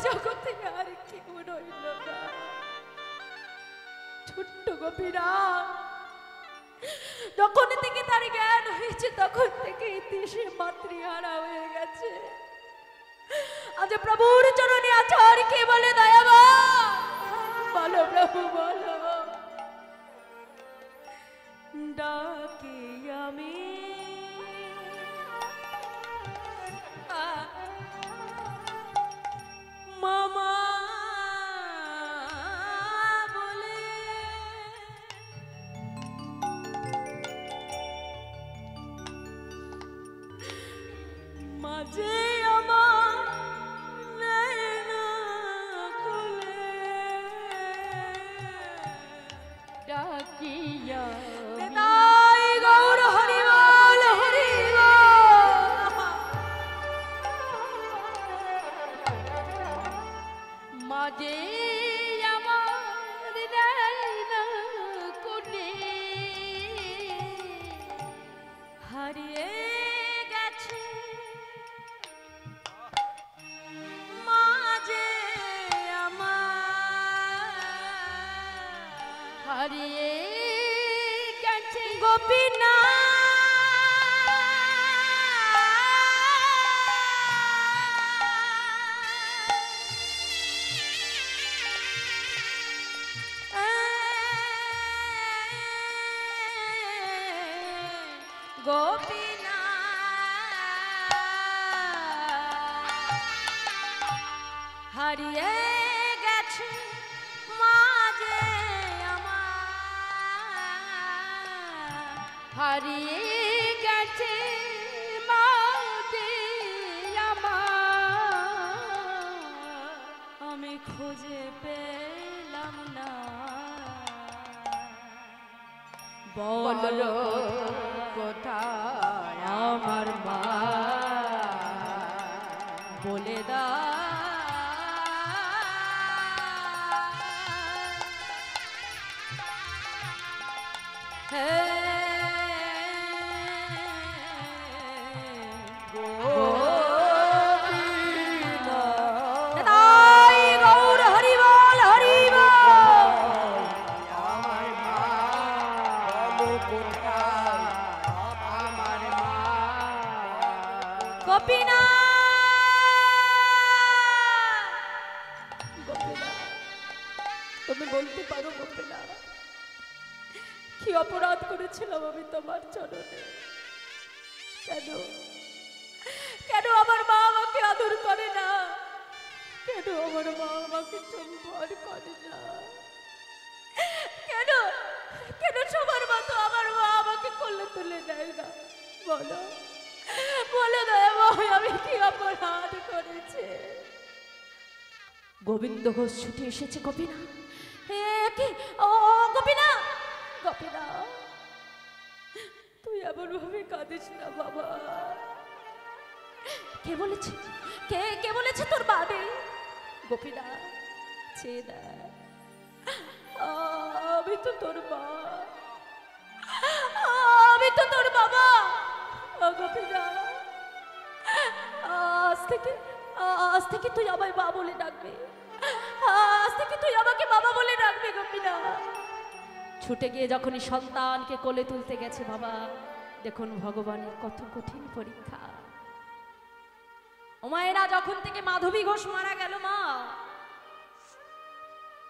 জগতে আর কেউ রইল না। ছোট্ট গোপীরা যখন থেকে তার জ্ঞান হয়েছে তখন থেকে দেশে মাতৃহারা হয়ে গেছে। আজ প্রভুর চরণে আচার কে বলে দয়াবান, বলো প্রভু বলো। ডাকি আমি মামা বলে, মাঝে আমার নয়না খুলে ডাকিয়া তাই গৌর হরি বল হরি মাঝে আমার নয়না খুলে হারিয়ে গেছে মাঝে আমার হারিয়ে গেছে গোপীনা। গোপীনা হারিয়ে গেছে মাঝে আমার, হারিয়ে গেছে মাঝে আমার, আমি খুঁজে পেলাম না। বলো কোথায় আমার মা, বলে দা গোপীনা। গোপীনা তুমি বলতে পারো গোপীনা কি অপরাধ করেছিলাম আমি তোমার চরণে? কেন কেন আমার মা আমাকে আদর করে না? কেন আমার মা আমাকে চুম্বন করে না? কেন কেন সবার মতো আমার মা আমাকে কোলে তুলে নেয় না? বলো বলে দয়াময় আমি কি অপরাধ করেছে? গোবিন্দ ঘোষ ছুটে এসেছে। গোপীনা কি ও গোপীনা, গোপীনা তুই এমন ভাবে কাঁদিস না বাবা। কে বলেছে কে বলেছে তোর মা নেই? গোপীনা চেয়ে দেখ, আমি তো তোর মা, আমি তো তোর বাবা। গোপীনা আজ থেকে তুই আমায় মা বলে ডাকবি, আজ থেকে তুই আমাকে বাবা বলে ডাকবি। গোপীনা ছুটে গিয়ে যখনই সন্তানকে কোলে তুলতে গেছে বাবা, দেখুন ভগবানের কত কঠিন পরীক্ষা। ও মায়েরা, যখন থেকে মাধবী ঘোষ মারা গেল মা,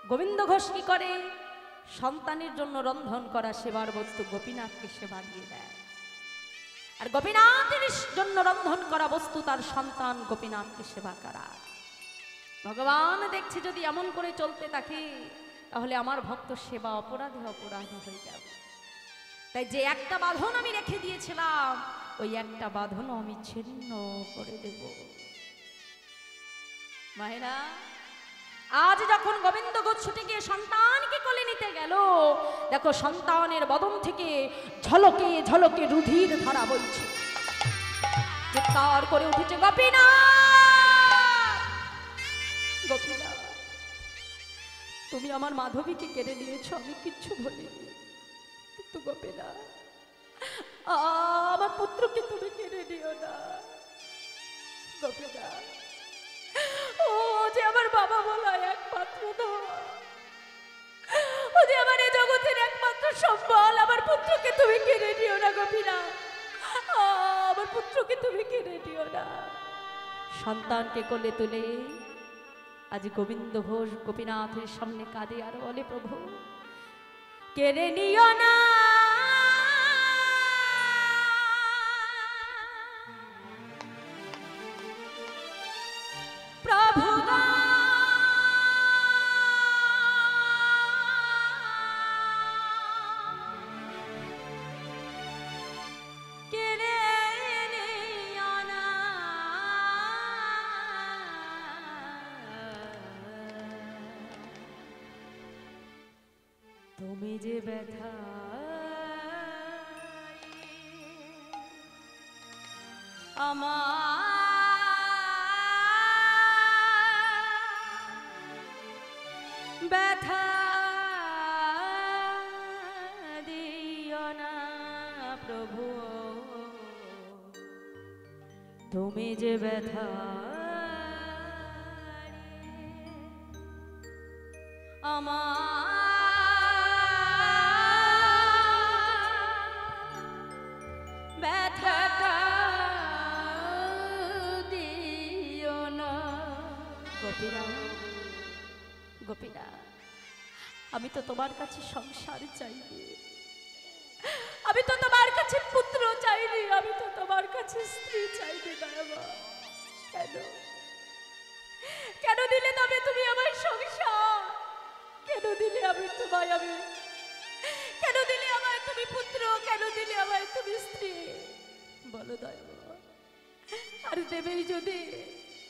গোবিন্দ ঘোষ কি করে? সন্তানের জন্য রন্ধন করা সেবার বস্তু গোপীনাথকে সেবা দিয়ে দেয়। আর গোপীনাথের জন্য রন্ধন করা বস্তু তার সন্তান গোপীনাথকে সেবা করা। ভগবান দেখছে যদি এমন করে চলতে থাকে তাহলে আমার ভক্ত সেবা অপরাধী হয়ে যাবে। তাই যে একটা বাঁধন আমি রেখে দিয়েছিলাম ওই একটা বাঁধনও আমি ছিন্ন করে দেব। মায়েরা, আজ যখন গোবিন্দ ঘোষ ছুটে গিয়ে সন্তানকে কোলে নিতে গেল, দেখো সন্তানের বদন থেকে ঝলকে ঝলকে রুধির ধারা বইছে। চিৎকার করে উঠেছে গোপীনা, গোপীনা তুমি আমার মাধবীকে কেড়ে নিয়েছ, আমি কিচ্ছু বলিনি, কিন্তু গোপীনা আমার পুত্রকে তুমি কেড়ে নিও না। গোপীনা ও যে আমার গোপীরা, আমার পুত্রকে তুমি কেড়ে নিও না। সন্তানকে কোলে তুলে আজ গোবিন্দ ঘোষ গোপীনাথের সামনে কাঁদে আর বলে, প্রভু কেড়ে নিও না, প্রভু কেড়ে নিও না, তুমি যে ব্যথা আমার ব্যথা দিও না প্রভু, তুমি যে ব্যথা আমার ব্যথাটা দিও না। গোপীরা, গোপীরা, আমি তো তোমার কাছে সংসার চাইনি, আমি তো তোমার কাছে পুত্র চাইনি, আমি তো তোমার কাছে স্ত্রী চাইনি। বাবা কেন, কেন দিলে তবে তুমি আমার সংসার? কেন দিলে আমি তোমায়, আমি কেন দিলে আমায় তুমি পুত্র, কেন দিলে আমায় তুমি স্ত্রী? বলো দয়া, আর দেবেই যদি,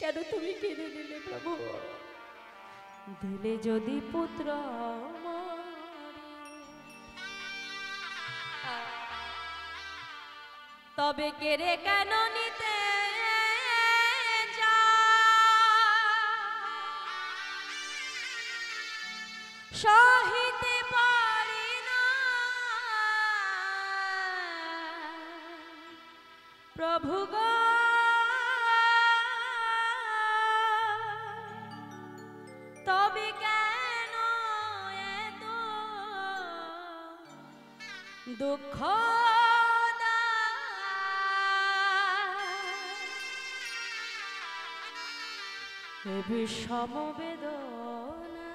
কেন তুমি কেড়ে নিলে প্রভু? দিলে যদি পুত্র তবে কেড়ে কেন নিতে সহিতে পারি না প্রভু গো, তবে কেন এত দুঃখ এ বিষম বেদনা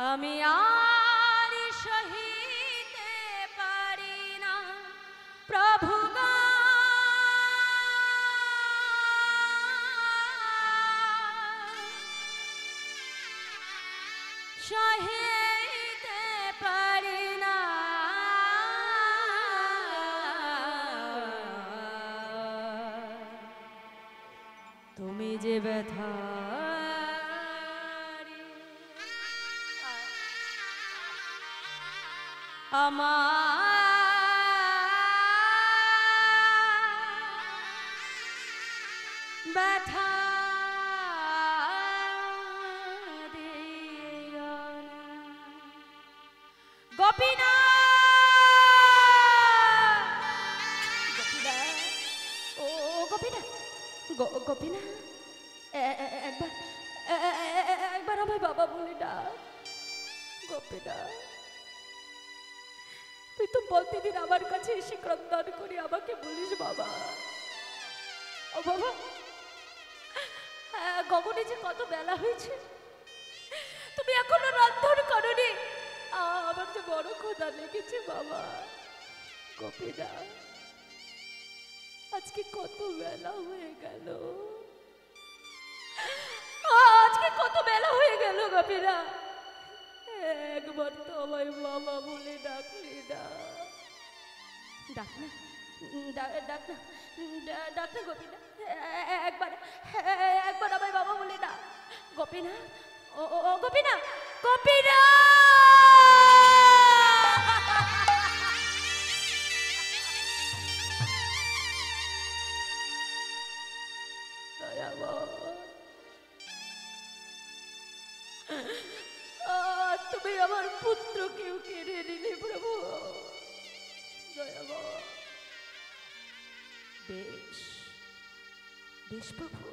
আমি আর সহিতে পারি না প্রভু গো, সহিতে পারি না তুমি যে ব্যথা আমার ব্যথা দিও না। গোপীনা, গোপীনা, ও গোপীনা, গোপীনা, একবার একবার আমার বাবা বলে ডাক। গোপীনা, তুই তো প্রতিদিন আমার কাছে এসে ক্রন্দন করে আমাকে বলিস বাবা, ও বাবা গগনে যে কত বেলা হয়েছে, তুমি এখনো রন্ধন করোনি, আমার যে বড় ক্ষুধা লেগেছে বাবা। গোপীনা, আজকে কত বেলা হয়ে গেল, আজকে কত বেলা হয়ে গেল গোপীনা, একবার তো আমায় বাবা বলে ডাকলি না। ডাক না, ডাক না, ডাক না গোপীনা, একবার একবার আমায় বাবা বলে ডাক। গোপীনা, ও গোপীনা, গোপীনা, তুমি আমার পুত্রকেও কেড়ে নিলে প্রভু। বেশ বেশ প্রভু,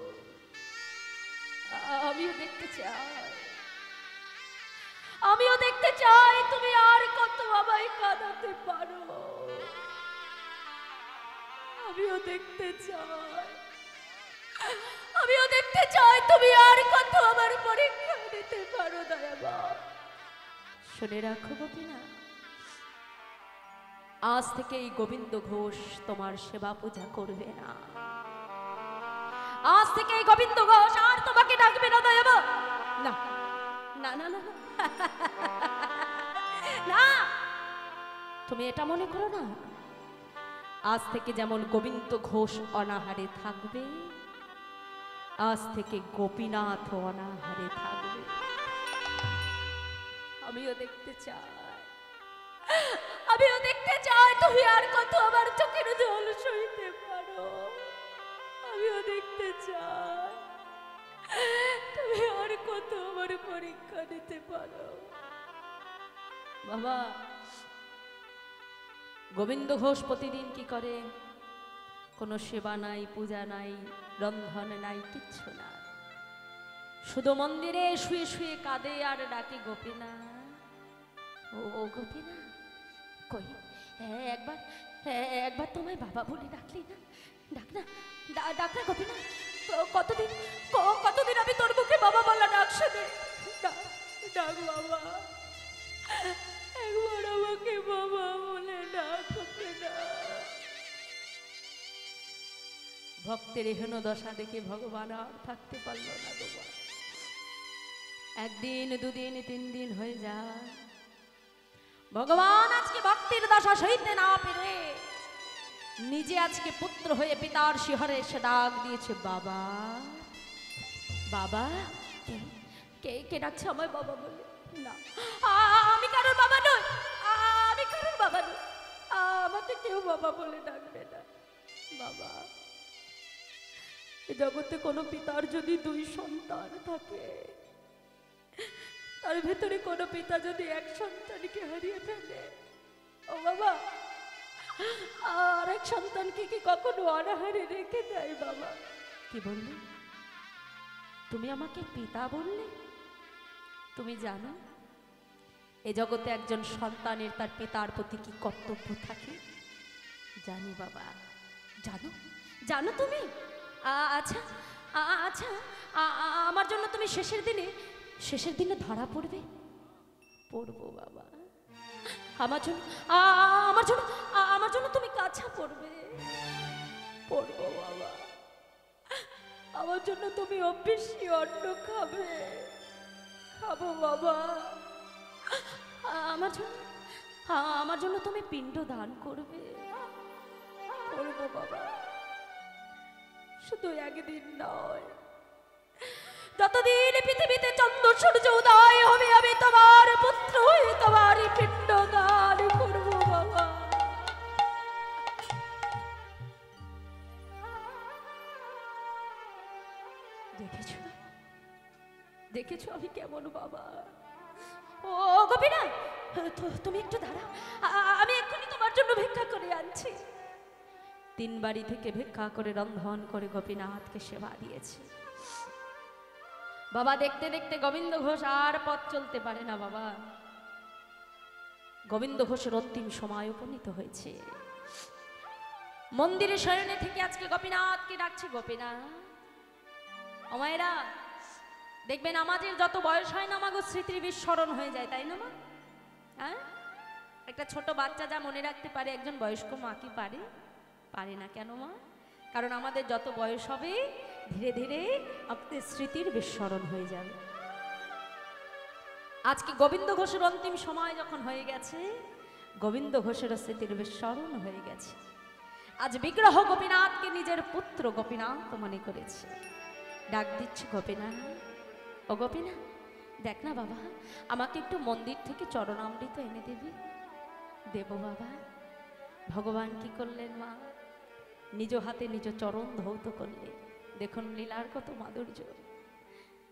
আমিও দেখতে চাই, আমিও দেখতে চাই তুমি আর কত আমায় কাঁদাতে পারো। আমিও দেখতে চাই, আমিও দেখতে চাই তুমি আর কত আমার পরীক্ষা নিতে পারো দয়াবান। শুনে রাখো গোপীনা, আজ থেকে এই গোবিন্দ ঘোষ তোমার সেবা পূজা করবে না। আজ থেকে এই গোবিন্দ ঘোষ আর তোমাকে ডাকবে না দয়াবান। না না না না না, তুমি এটা মনে করো না, আজ থেকে যেমন গোবিন্দ ঘোষ অনাহারে থাকবে, আজ থেকে গোপীনাথ অনাহারে থাকবে। আমিও দেখতে চাই, আমিও দেখতে চাই তুমি আর কত আমার চোখের জল সইতে পারো। আমিও দেখতে চাই তুমি আর কত আমার পরীক্ষা নিতে পারো। বাবা, গোবিন্দ ঘোষ প্রতিদিন কি করে? কোনো সেবা নাই, পূজা নাই, রন্ধন নাই, কিচ্ছু না, শুধু মন্দিরে শুয়ে শুয়ে কাঁদে আর ডাকে গোপীনা, ও গোপীনা কই, একবার একবার তোমায় বাবা বলে ডাকলি না, ডাক না, ডাক না গোপীনা। কতদিন কতদিন আমি তোর মুখে বাবা বলা ডাক শুনে, ডাক বাবা, একবার আমাকে বাবা বলে ডাক গোপীনা। ভক্তের এহেন দশা দেখে ভগবান আর থাকতে পারল না বাবা। একদিন, দুদিন, 3 দিন হয়ে যায়, ভগবান আজকে ভক্তির দশা সইতে না পেরে নিজে আজকে পুত্র হয়ে পিতার শিহরে এসে ডাক দিয়েছে, বাবা বাবা। কে কে ডাকছে আমায় বাবা বলে? না, আমি কারোর বাবা নই, আমি কারোর বাবা নই, আমাকে কেউ বাবা বলে ডাকবে না। বাবা, এ জগতে কোনো পিতার যদি 2 সন্তান থাকে, তার ভেতরে কোনো পিতা যদি 1 সন্তানকে হারিয়ে ফেলে, ও বাবা, আর 1 সন্তানকে কি কখনো অনাহারে রেখে দেয়? বাবা, কি বললি তুমি? আমাকে পিতা বললে? তুমি জানো এ জগতে একজন সন্তানের তার পিতার প্রতি কি কর্তব্য থাকে? জানি বাবা, জানো, জানো তুমি? আচ্ছা আচ্ছা, আমার জন্য তুমি শেষের দিনে ধরা পড়বে? পড়বো বাবা। আমার জন্য তুমি কাছা পড়বে? পড়বো বাবা। আমার জন্য তুমি অভ্যেসী অন্ন খাবে? খাবো বাবা। আমার জন্য তুমি পিণ্ড দান করবে? করবো বাবা। শুধু একদিন নয়, যতদিন পৃথিবীতে চন্দ্র সূর্য উদয় হবে, আমি তোমার পুত্র হয়ে তোমার পিণ্ড দান করবো বাবা। দেখেছো, দেখেছো আমি কেমন বাবা? ও গোপীনা, তুমি একটু দাঁড়াও, আমি এক্ষুনি তোমার জন্য ভিক্ষা করে আনছি। 3 বাড়ি থেকে ভিক্ষা করে রন্ধন করে গোপীনাথকে সেবা দিয়েছে। বাবা, দেখতে দেখতে গোবিন্দ ঘোষ আর পথ চলতে পারে না বাবা। গোবিন্দ ঘোষের অন্তিম সময় উপনীত হয়েছে। মন্দিরে শয়নে থেকে আজকে গোপীনাথকে ডাকছে, গোপীনাথ। ও মায়েরা, দেখবেন আমাদের যত বয়স হয় না মাগো, স্মৃতির বিস্মরণ হয়ে যায়, তাই না মা? হ্যাঁ, একটা ছোট বাচ্চা যা মনে রাখতে পারে, একজন বয়স্ক মা কি পারে? পারে না। কেন মা? কারণ আমাদের যত বয়স হবে ধীরে ধীরে আপনাদের স্মৃতির বিস্মরণ হয়ে যাবে। আজকে গোবিন্দ ঘোষের অন্তিম সময় যখন হয়ে গেছে, গোবিন্দ ঘোষের স্মৃতির বিস্মরণ হয়ে গেছে। আজ বিগ্রহ গোপীনাথকে নিজের পুত্র গোপীনাথ মনে করেছে। ডাক দিচ্ছে, গোপীনাথ, ও গোপীনাথ, দেখ না বাবা, আমাকে একটু মন্দির থেকে চরণামৃত এনে দেবি? দেব বাবা। ভগবান কি করলেন মা? নিজ হাতে নিজ চরণ ধৌত করলেন। দেখুন লীলার কত মাধুর্য।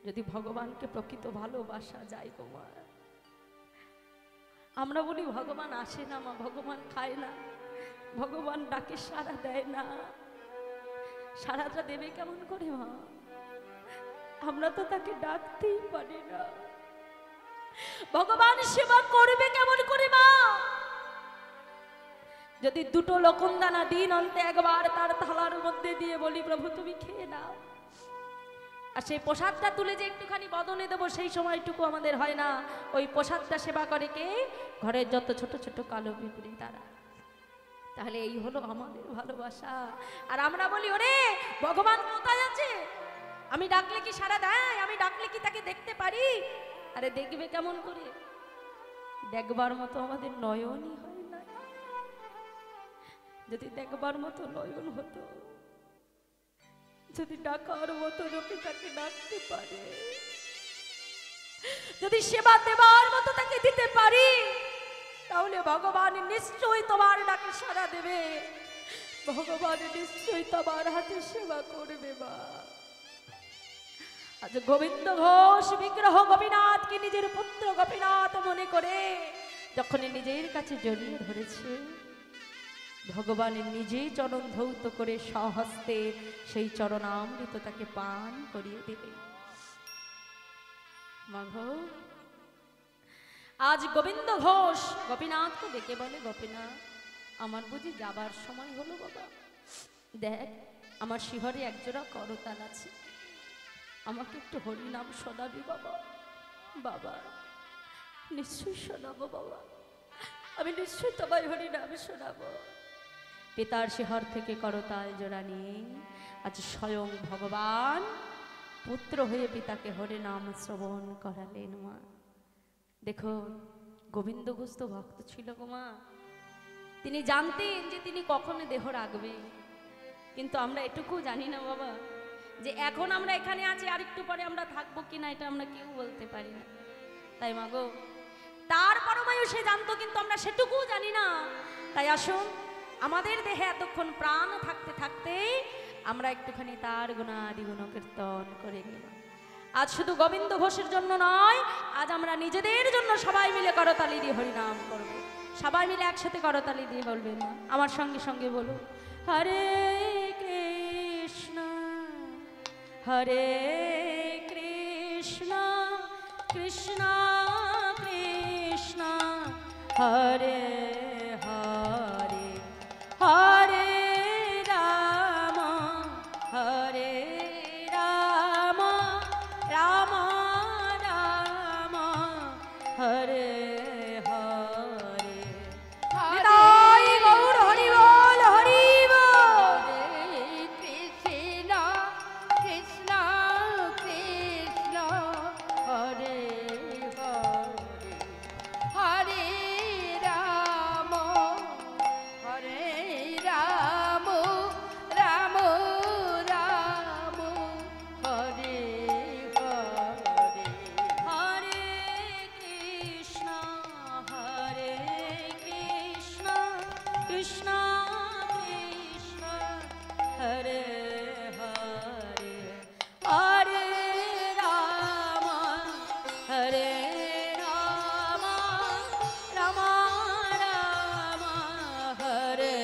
যদি ভগবানকে প্রকৃত ভালোবাসা যায় গো মা। আমরা বলি ভগবান আসে না মা, ভগবান খায় না, ভগবান ডাকে সাড়া দেয় না। সাড়াটা দেবে কেমন করে মা? আমরা তো তাকে ডাকতেই পারি না। ভগবান সেবা করবে কেমন করে মা? যদি দুটো লকুন দানা দিন অন্তে একবার তার থালার মধ্যে দিয়ে বলি প্রভু তুমি খেয়ে নাও, আর সেই প্রসাদটা তুলে যে একটুখানি বদনে দেবো সেই সময়টুকু আমাদের হয় না। ওই প্রসাদটা সেবা করে কে? ঘরের যত ছোট ছোট কালো পিঁপড়ে তারা। তাহলে এই হলো আমাদের ভালোবাসা। আর আমরা বলি ওরে ভগবান কোথায় আছে, আমি ডাকলে কি সাড়া দেয়, আমি ডাকলে কি তাকে দেখতে পারি? আরে দেখবে কেমন করে? দেখবার মতো আমাদের নয়নই হয় না। যদি দেখবার মতো নয়ন হতো, যদি ডাকার মতো লোকে তাকে ডাকতে পারে, যদি সেবা দেবার মতো তাকে দিতে পারি, তাহলে ভগবান নিশ্চয়ই তোমার ডাকে সাড়া দেবে, ভগবান নিশ্চয়ই তোমার হাতে সেবা করবে মা। আজ গোবিন্দ ঘোষ বিগ্রহ গোপীনাথকে নিজের পুত্র গোপীনাথ মনে করে যখন নিজের কাছে জড়িয়ে ধরেছে, ভগবানের নিজেই চরণ ধৌত করে স্বহস্তে সেই চরণামৃত তাকে পান করিয়ে দিলে। মাগো আজ গোবিন্দ ঘোষ গোপীনাথকে ডেকে বলে, গোপীনাথ আমার বুঝি যাবার সময় হলো বাবা, দেখ আমার শিহরে একজোড়া করতাল আছে, আমাকে একটু হরিনাম শোনাবি বাবা? বাবা নিশ্চয়ই শোনাবো বাবা, আমি নিশ্চয়ই তোমায় হরিনাম শোনাবো। পিতার শিহর থেকে করতাল জোড়া নিয়ে আজ স্বয়ং ভগবান পুত্র হয়ে পিতাকে হরিনাম শ্রবণ করালেন মা। দেখো গোবিন্দ ঘোষ তো ভক্ত ছিল গো মা, তিনি জানতেন যে তিনি কখন দেহ রাখবে, কিন্তু আমরা এটুকু জানি না বাবা যে এখন আমরা এখানে আছি আর একটু পরে আমরা থাকবো কিনা, এটা আমরা কেউ বলতে পারি না। তাই মাগো তার পরমায়ু সে জানতো, কিন্তু আমরা সেটুকু জানি না। তাই আসুন আমাদের দেহে এতক্ষণ প্রাণ থাকতে থাকতে আমরা একটুখানি তার গুণাদি গুণ কীর্তন করে নিলাম। আজ শুধু গোবিন্দ ঘোষের জন্য নয়, আজ আমরা নিজেদের জন্য সবাই মিলে করতালি দিয়ে হরিনাম করব। সবাই মিলে একসাথে করতালি দিয়ে বলবেন আমার সঙ্গে সঙ্গে বলুন, হরে কৃষ্ণ হরে কৃষ্ণ কৃষ্ণ কৃষ্ণ হরে হরে হরে রাম হরে রাম রাম রাম হরে হরে। নিতাই গৌর হরি বল হরি বল। কৃষ্ণ কৃষ্ণ কৃষ্ণ হরে হরে হরে রাম হরে রাম রাম রাম হরে হরে হরে কৃষ্ণ হরে কৃষ্ণ কৃষ্ণ কৃষ্ণ হরে হরে হরে রাম হরে রাম রাম রাম হরে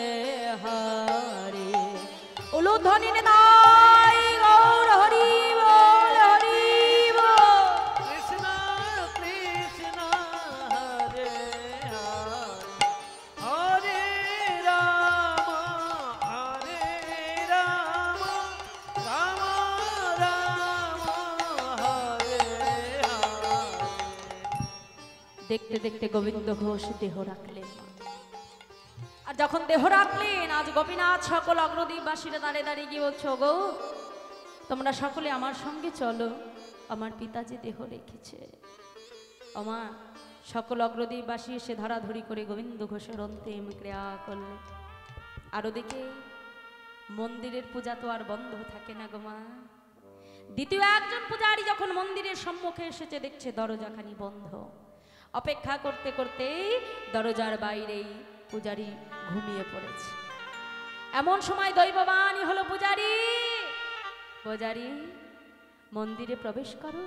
হরে। উলুধ্বনি নিতাই গৌর হরি বল হরি বল। কৃষ্ণ কৃষ্ণ হরে হরে রাম রাম রাম হরে হরে। দেখতে দেখতে গোবিন্দ ঘোষ দেহ রাখলেন, আর যখন দেহ রাখলেন আজ গোপীনাথ সকল অগ্রদ্বীপবাসীরা দাঁড়িয়ে দাঁড়িয়ে গিয়ে বলছো, গো তোমরা সকলে আমার সঙ্গে চলো, আমার পিতাজি দেহ রেখেছে। আমার সকল অগ্রদ্বীপবাসী এসে ধরাধরি করে গোবিন্দ ঘোষের অন্তিম ক্রিয়া করলে। আর ওদিকে মন্দিরের পূজা তো আর বন্ধ থাকে না গো মা। দ্বিতীয় একজন পূজারী যখন মন্দিরের সম্মুখে এসেছে, দেখছে দরজাখানি বন্ধ। অপেক্ষা করতে করতে দরজার বাইরেই পূজারী ঘুমিয়ে পড়েছে। এমন সময় দৈববাণী হলো, পূজারী পূজারী মন্দিরে প্রবেশ করো,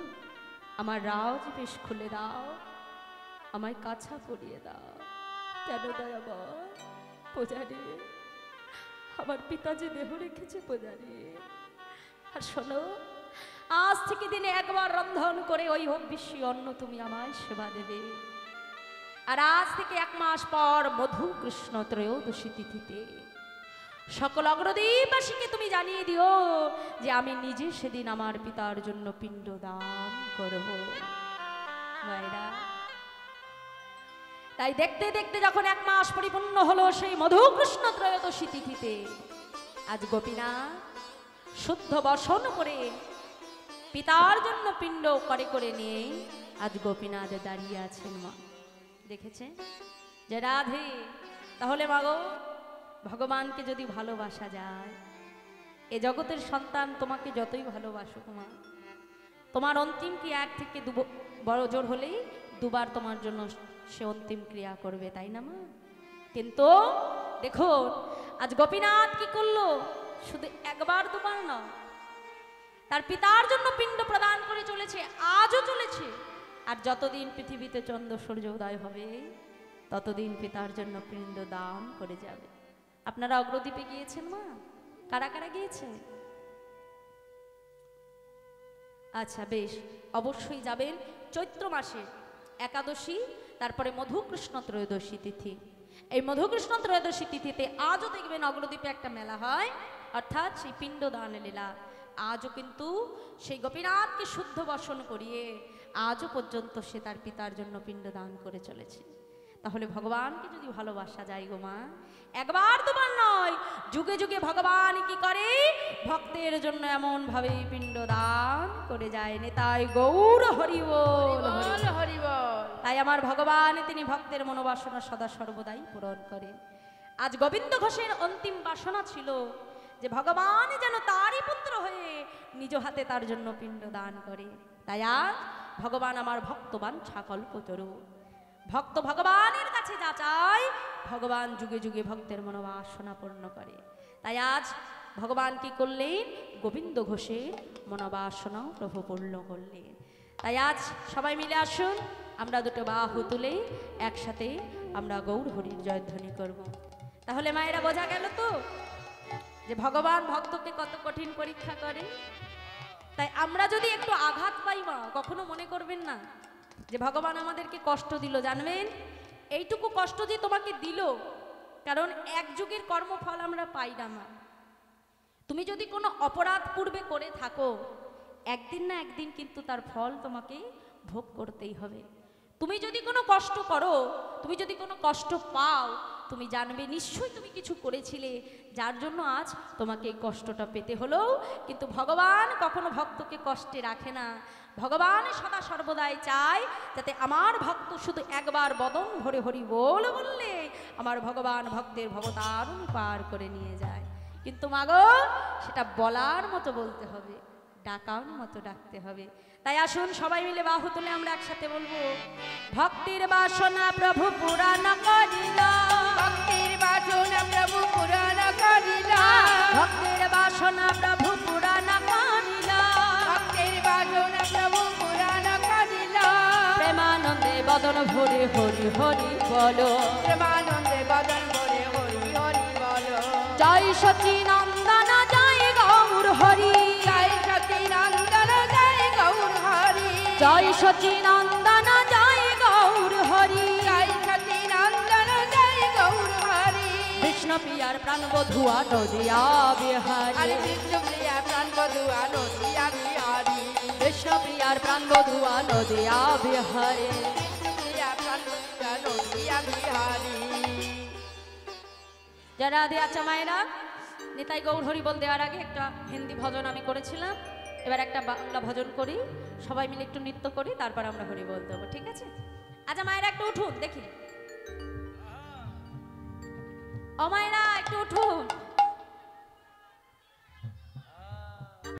আমার রাজ বেশ খুলে দাও, আমায় কাছা পরিয়ে দাও। কেন দয়াবা পূজারী, আমার পিতাজি দেহ রেখেছে পূজারী। আর শোনো, আজ থেকে দিনে একবার রন্ধন করে ওই হব্বিষ্যি অন্ন তুমি আমায় সেবা দেবে। আর আজ থেকে 1 মাস পর মধু কৃষ্ণ ত্রয়োদশী তিথিতে সকল অগ্রদীপবাসীকে তুমি জানিয়ে দিও যে আমি নিজে সেদিন আমার পিতার জন্য পিণ্ড দান করব। মায়েরা, তাই দেখতে দেখতে যখন 1 মাস পরিপূর্ণ হলো সেই মধু কৃষ্ণ ত্রয়োদশী তিথিতে আজ গোপীনাথ শুদ্ধ বসন করে পিতার জন্য পিণ্ড করে করে নিয়ে আজ গোপীনাথ দাঁড়িয়ে আছেন। মা দেখেছে যে রাধে, তাহলে মাগো ভগবানকে যদি ভালোবাসা যায়, এ জগতের সন্তান তোমাকে যতই ভালোবাসুক মা, তোমার অন্তিম কি 1 থেকে 2 বড় জোর হলেই 2 বার তোমার জন্য সে অন্তিম ক্রিয়া করবে, তাই না মা? কিন্তু দেখো আজ গোপীনাথ কি করলো, শুধু 1 বার 2 বার না, তার পিতার জন্য পিণ্ড প্রদান করে চলেছে, আজও চলেছে। আর যতদিন পৃথিবীতে চন্দ্র সূর্য উদয় হবে ততদিন পিতার জন্য পিণ্ড দান করে যাবে। আপনারা অগ্রদ্বীপে গিয়েছেন মা? কারা কারা গিয়েছে? আচ্ছা বেশ, অবশ্যই যাবেন। চৈত্র মাসে একাদশী, তারপরে মধুকৃষ্ণ ত্রয়োদশী তিথি। এই মধুকৃষ্ণ ত্রয়োদশী তিথিতে আজও দেখবেন অগ্রদ্বীপে একটা মেলা হয়, অর্থাৎ সেই পিণ্ড দান লীলা। আজও কিন্তু সেই গোপীনাথকে শুদ্ধ বসন করিয়ে আজও পর্যন্ত সে তার পিতার জন্য পিণ্ড দান করে চলেছে। তাহলে ভগবানকে যদি ভালোবাসা যায় গো মা, 1 বার 2 বার নয়, যুগে যুগে ভগবান কি করে ভক্তের জন্য এমন ভাবে পিণ্ড দান করে যায়। নেতাই গৌর হরি বল, হরি বল। তাই আমার ভগবান তিনি ভক্তের মনোবাসনা সদা সর্বদাই পূরণ করে। আজ গোবিন্দ ঘোষের অন্তিম বাসনা ছিল যে ভগবান যেন তারই পুত্র হয়ে নিজ হাতে তার জন্য পিণ্ড দান করে। তাই আজ ভগবান আমার ভক্তবান কল্পতরু, ভক্ত ভগবানের কাছে যা চায় ভগবান যুগে যুগে ভক্তের মনোবাসনা পূর্ণ করে। তাই আজ ভগবান কি করলেন, গোবিন্দ ঘোষের মনোবাসনাও প্রভু পূর্ণ করলেন। তাই আজ সবাই মিলে আসুন, আমরা 2 বাহু তুলে একসাথে আমরা গৌর হরির জয়ধ্বনি করব। তাহলে মায়েরা বোঝা গেল তো যে ভগবান ভক্তকে কত কঠিন পরীক্ষা করে। তাই আমরা যদি একটু আঘাত পাই মা, কখনো মনে করবেন না যে ভগবান আমাদেরকে কষ্ট দিল। জানবেন এইটুকু কষ্ট যে তোমাকে দিল, কারণ 1 যুগের কর্মফল আমরা পাই না মা। তুমি যদি কোনো অপরাধ পূর্বে করে থাকো, একদিন না একদিন কিন্তু তার ফল তোমাকে ভোগ করতেই হবে। তুমি যদি কোনো কষ্ট করো, তুমি যদি কোনো কষ্ট পাও, তুমি জানবে নিশ্চয়ই তুমি কিছু করেছিলে যার জন্য আজ তোমাকে এই কষ্টটা পেতে হলো। কিন্তু ভগবান কখনো ভক্তকে কষ্টে রাখে না। ভগবান সদা সর্বদাই চায় যাতে আমার ভক্ত শুধু 1 বার বদন ভরে হরি বল বললে আমার ভগবান ভক্তের ভবতারণ পার করে নিয়ে যায়। কিন্তু মাগো সেটা বলার মতো বলতে হবে, ডাকার মতো ডাকতে হবে। তাই আসুন সবাই মিলে বাহু তুলে আমরা একসাথে বলবো, ভক্তির বাসনা প্রভু পুরাণ করিলা, ভক্তির বাসনা প্রভু পুরাণ করিলা, ভক্তির বাসনা প্রভু পুরাণ করিলা, ভক্তির বাসনা প্রভু পুরাণ করিলা, প্রেমানন্দে বদন ভরে হরি হরি বলো, প্রেমানন্দে বদন ভরে হরি হরি বলো। জয় সচিনন্দন জয় গৌর হরি, জয় সচিনন্দন জয় গৌর হরি, জয় সচিনন্দন জয় গৌর হরি, জয় সচিনন্দন জয় গৌর হরি। কৃষ্ণ প্রিয়ার প্রাণ বধুয়া নদিয়া বিহারী, হরে কৃষ্ণ প্রিয়া প্রাণ বধুয়া নদিয়া বিহারী, কৃষ্ণ প্রিয়ার প্রাণ বধুয়া নদিয়া বিহারী। প্রিয়া প্রাণ বধুয়া নদিয়া বিহারী। যারা আচ্ছা মায়েরা, নিতাই গৌর হরি বল দেওয়ার আগে একটা হিন্দি ভজন আমি করেছিলাম, এবার একটা বাংলা ভজন করি, সবাই মিলে একটু নৃত্য করি, তারপর আমরা হরি বল দেবো, ঠিক আছে? আচ্ছা মায়েরা একটু উঠুন দেখি, ও মায়েরা একটু উঠুন।